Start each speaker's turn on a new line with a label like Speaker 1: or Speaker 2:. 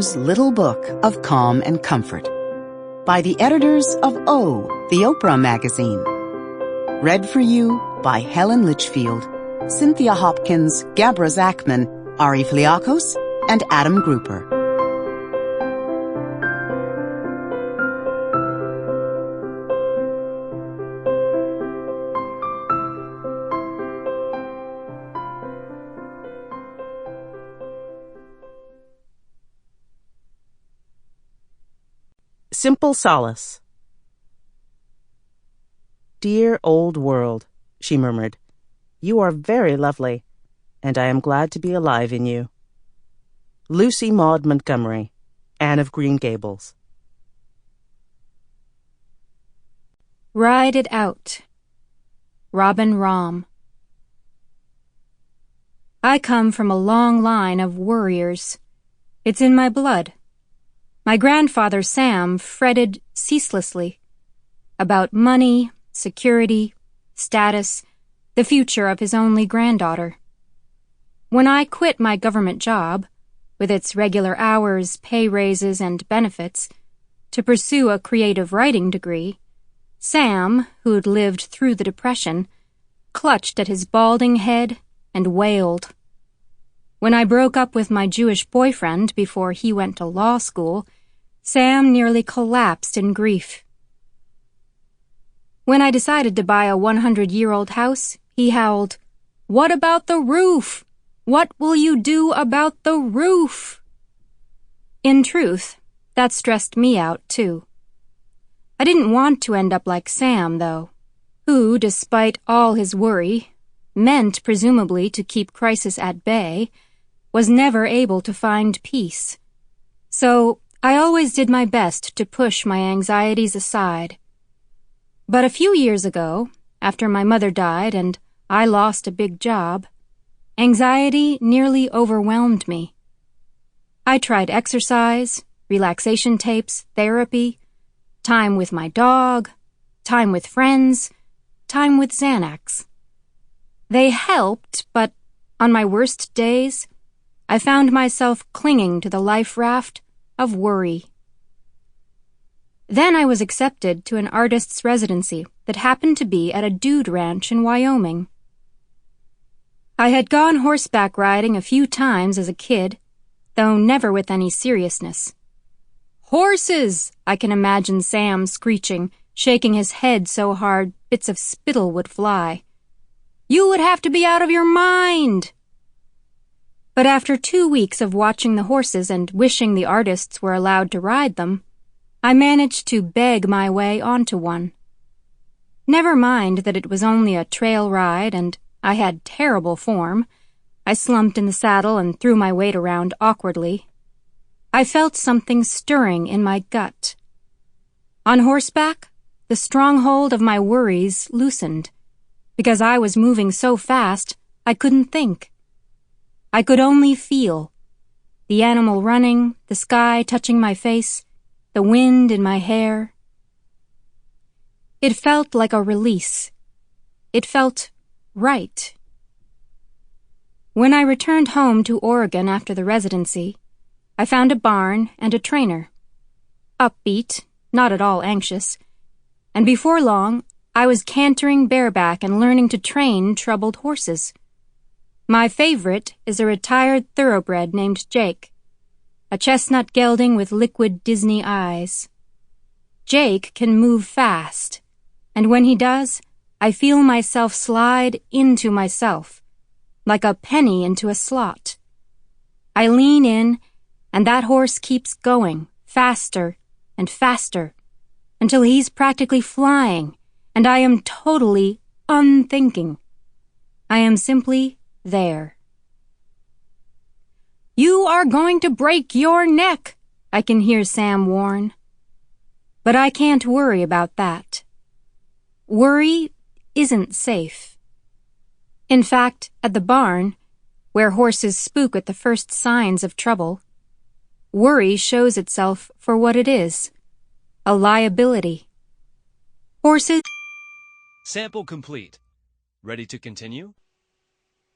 Speaker 1: O's Little Book of Calm and Comfort by the editors of O, the Oprah Magazine. Read for you by Helen Litchfield, Cynthia Hopkins, Gabra Zackman, Fliakos, and Adam Gruper.
Speaker 2: Simple Solace. Dear old world, she murmured, you are very lovely, and I am glad to be alive in you. Lucy Maud Montgomery, Anne of Green Gables.
Speaker 3: Ride it out. Robin Rahm. I come from a long line of worriers. It's in my blood. My grandfather Sam fretted ceaselessly about money, security, status, the future of his only granddaughter. When I quit my government job, with its regular hours, pay raises, and benefits, to pursue a creative writing degree, Sam, who'd lived through the Depression, clutched at his balding head and wailed. When I broke up with my Jewish boyfriend before he went to law school, Sam nearly collapsed in grief. When I decided to buy a 100-year-old house, he howled, "What about the roof? What will you do about the roof?" In truth, that stressed me out, too. I didn't want to end up like Sam, though, who, despite all his worry, meant presumably to keep crisis at bay, was never able to find peace. So I always did my best to push my anxieties aside. But a few years ago, after my mother died and I lost a big job, anxiety nearly overwhelmed me. I tried exercise, relaxation tapes, therapy, time with my dog, time with friends, time with Xanax. They helped, but on my worst days, I found myself clinging to the life raft of worry. Then I was accepted to an artist's residency that happened to be at a dude ranch in Wyoming. I had gone horseback riding a few times as a kid, though never with any seriousness. "Horses!" I can imagine Sam screeching, shaking his head so hard bits of spittle would fly. "You would have to be out of your mind!" But after 2 weeks of watching the horses and wishing the artists were allowed to ride them, I managed to beg my way onto one. Never mind that it was only a trail ride and I had terrible form. I slumped in the saddle and threw my weight around awkwardly. I felt something stirring in my gut. On horseback, the stronghold of my worries loosened, because I was moving so fast I couldn't think. I could only feel. The animal running, the sky touching my face, the wind in my hair. It felt like a release. It felt right. When I returned home to Oregon after the residency, I found a barn and a trainer. Upbeat, not at all anxious, and before long, I was cantering bareback and learning to train troubled horses. My favorite is a retired thoroughbred named Jake, a chestnut gelding with liquid Disney eyes. Jake can move fast, and when he does, I feel myself slide into myself, like a penny into a slot. I lean in, and that horse keeps going, faster and faster, until he's practically flying, and I am totally unthinking. I am simply there. "You are going to break your neck," I can hear Sam warn. But I can't worry about that. Worry isn't safe. In fact, at the barn, where horses spook at the first signs of trouble, worry shows itself for what it is, a liability. Horses...
Speaker 4: Sample complete. Ready to continue?